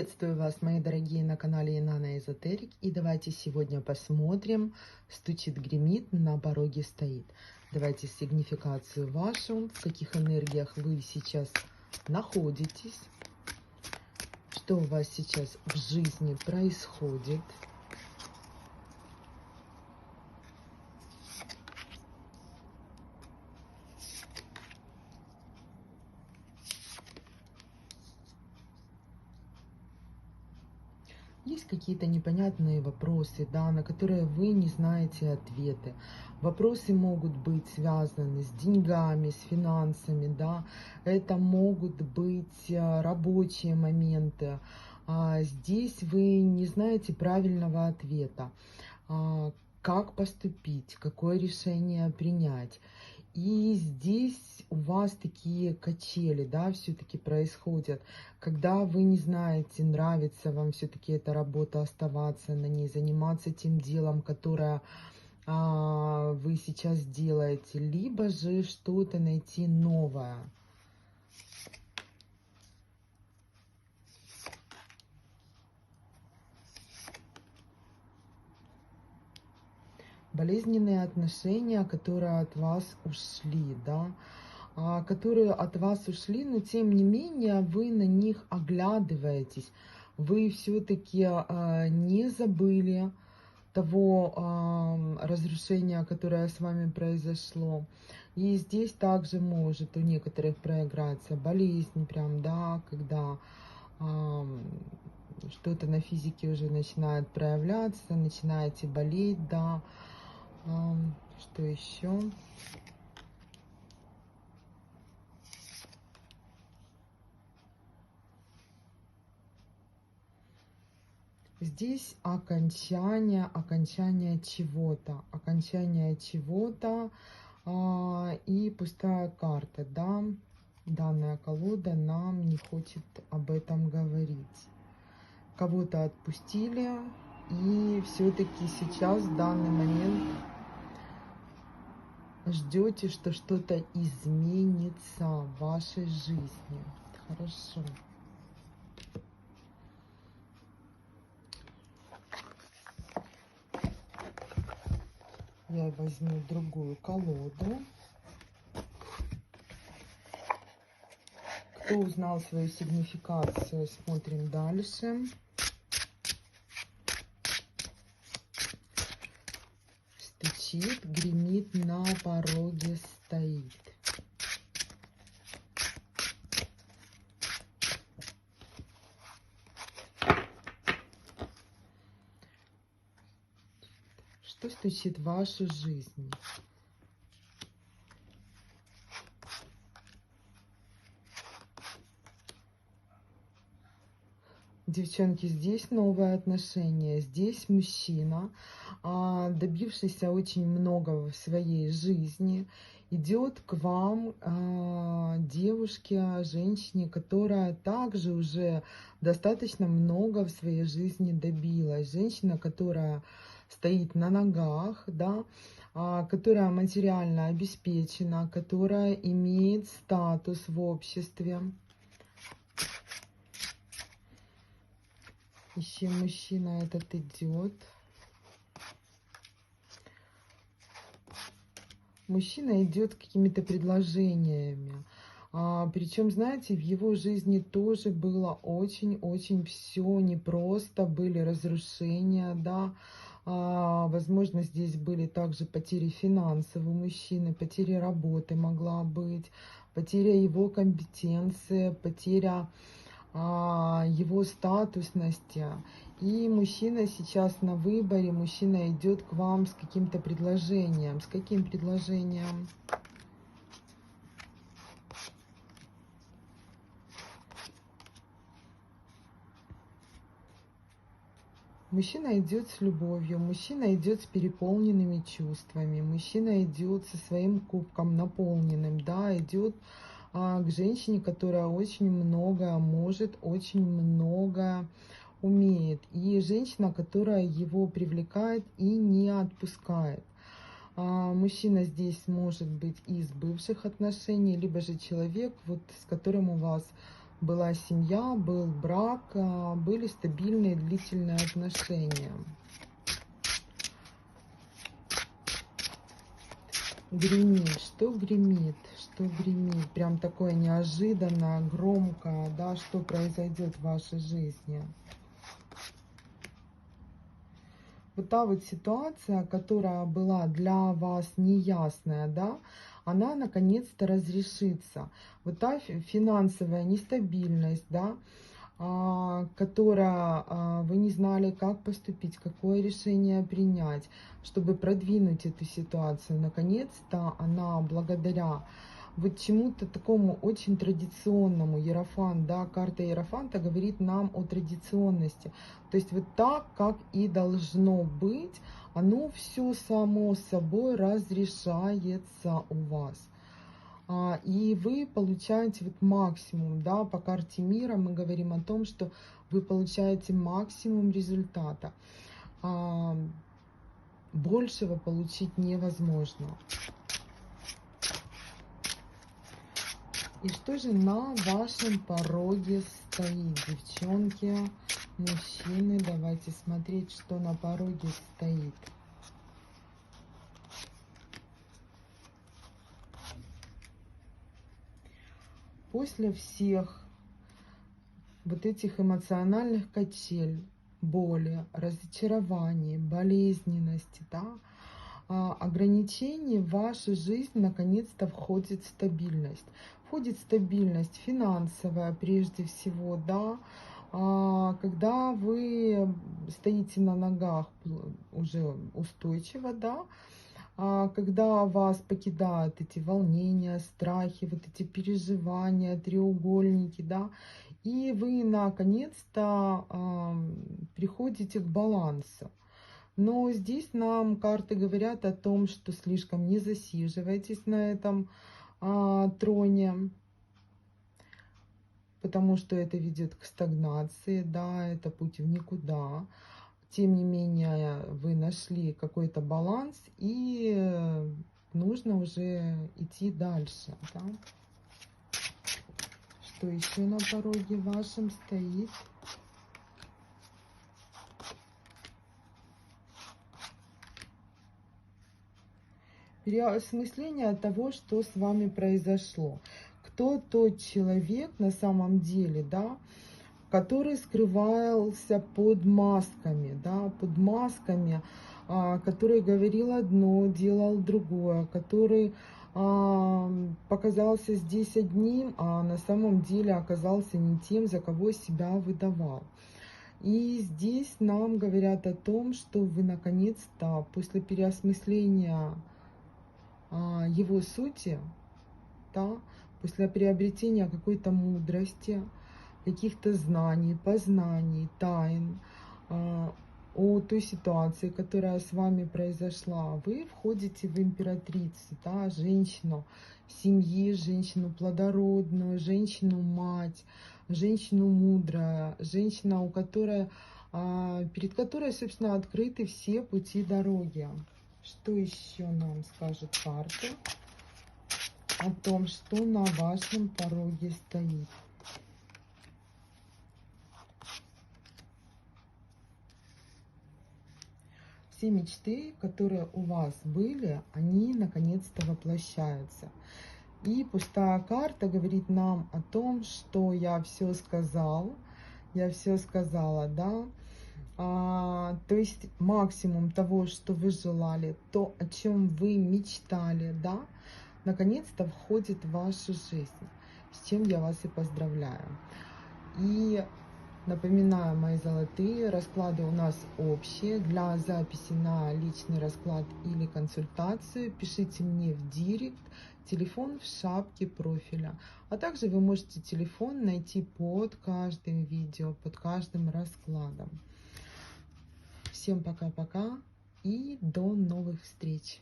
Приветствую вас, мои дорогие, на канале Инанна Эзотерик. И давайте сегодня посмотрим, стучит, гремит, на пороге стоит. Давайте сигнификацию вашу, в каких энергиях вы сейчас находитесь, что у вас сейчас в жизни происходит. Есть какие-то непонятные вопросы, да, на которые вы не знаете ответы. Вопросы могут быть связаны с деньгами, с финансами, да. Это могут быть рабочие моменты. Здесь вы не знаете правильного ответа. Как поступить, какое решение принять. И здесь у вас такие качели, да, все-таки происходят, когда вы не знаете, нравится вам все-таки эта работа, оставаться на ней, заниматься тем делом, которое вы сейчас делаете, либо же что-то найти новое. Болезненные отношения, которые от вас ушли, да, которые от вас ушли, но тем не менее вы на них оглядываетесь. Вы все-таки не забыли того разрушения, которое с вами произошло. И здесь также может у некоторых проиграться болезнь, прям, да, когда что-то на физике уже начинает проявляться, начинаете болеть, да. Что еще? Здесь окончание чего-то, и пустая карта, да. Данная колода нам не хочет об этом говорить. Кого-то отпустили, и все-таки сейчас, в данный момент, ждете, что что-то изменится в вашей жизни. Хорошо. Я возьму другую колоду. Кто узнал свою сигнификацию, смотрим дальше. Стучит, гремит, на пороге стоит. Что стучит в вашу жизнь? Девчонки, здесь новые отношения, здесь мужчина, добившийся очень многого в своей жизни, идет к вам, девушке, женщине, которая также уже достаточно много в своей жизни добилась. Женщина, которая стоит на ногах, да, которая материально обеспечена, которая имеет статус в обществе. Еще мужчина этот идет. Мужчина идет с какими-то предложениями. Причем, знаете, в его жизни тоже было очень-очень все непросто. Были разрушения, да. Возможно, здесь были также потери финансов у мужчины, потеря работы могла быть, потеря его компетенции, потеря его статусности. И мужчина сейчас на выборе, мужчина идет к вам с каким-то предложением. С каким предложением? Мужчина идет с любовью, мужчина идет с переполненными чувствами, мужчина идет со своим кубком наполненным, да, идет к женщине, которая очень много может, очень много умеет. И женщина, которая его привлекает и не отпускает. Мужчина здесь может быть из бывших отношений, либо же человек, вот, с которым у вас была семья, был брак, были стабильные длительные отношения. Гремит, что гремит, что гремит, прям такое неожиданно, громко, да, что произойдет в вашей жизни. Вот та вот ситуация, которая была для вас неясная, да, она наконец-то разрешится. Вот та финансовая нестабильность, да, которая вы не знали, как поступить, какое решение принять, чтобы продвинуть эту ситуацию. Наконец-то она благодаря вот чему-то такому очень традиционному, Иерофант, да, карта Иерофанта говорит нам о традиционности. То есть вот так, как и должно быть, оно все само собой разрешается у вас. И вы получаете вот максимум, да, по карте мира мы говорим о том, что вы получаете максимум результата. Большего получить невозможно. И что же на вашем пороге стоит, девчонки, мужчины? Давайте смотреть, что на пороге стоит. После всех вот этих эмоциональных качель, боли, разочарований, болезненности, да, ограничений в вашу жизнь наконец-то входит стабильность. Входит стабильность финансовая прежде всего, да, когда вы стоите на ногах уже устойчиво, да, когда вас покидают эти волнения, страхи, вот эти переживания, треугольники, да, и вы наконец-то приходите к балансу. Но здесь нам карты говорят о том, что слишком не засиживайтесь на этом троне, потому что это ведет к стагнации, да, это путь в никуда. Тем не менее, вы нашли какой-то баланс, и нужно уже идти дальше, да. Что еще на пороге вашем стоит? Переосмысление того, что с вами произошло. Кто тот человек на самом деле, да, который скрывался под масками, да, под масками, который говорил одно, делал другое, который показался здесь одним, а на самом деле оказался не тем, за кого себя выдавал. И здесь нам говорят о том, что вы наконец-то после переосмысления его сути, да, после приобретения какой-то мудрости, каких-то знаний, познаний, тайн, о той ситуации, которая с вами произошла, вы входите в императрицу, да, женщину семьи, женщину плодородную, женщину-мать, женщину мудрая, женщина, у которой, перед которой, собственно, открыты все пути дороги. Что еще нам скажут карты о том, что на вашем пороге стоит? Все мечты, которые у вас были, они наконец-то воплощаются. И пустая карта говорит нам о том, что я все сказал, я все сказала, да. То есть максимум того, что вы желали, то, о чем вы мечтали, да, наконец-то входит в вашу жизнь, с чем я вас и поздравляю. И напоминаю, мои золотые, расклады у нас общие. Для записи на личный расклад или консультацию пишите мне в директ, телефон в шапке профиля. А также вы можете телефон найти под каждым видео, под каждым раскладом. Всем пока-пока и до новых встреч!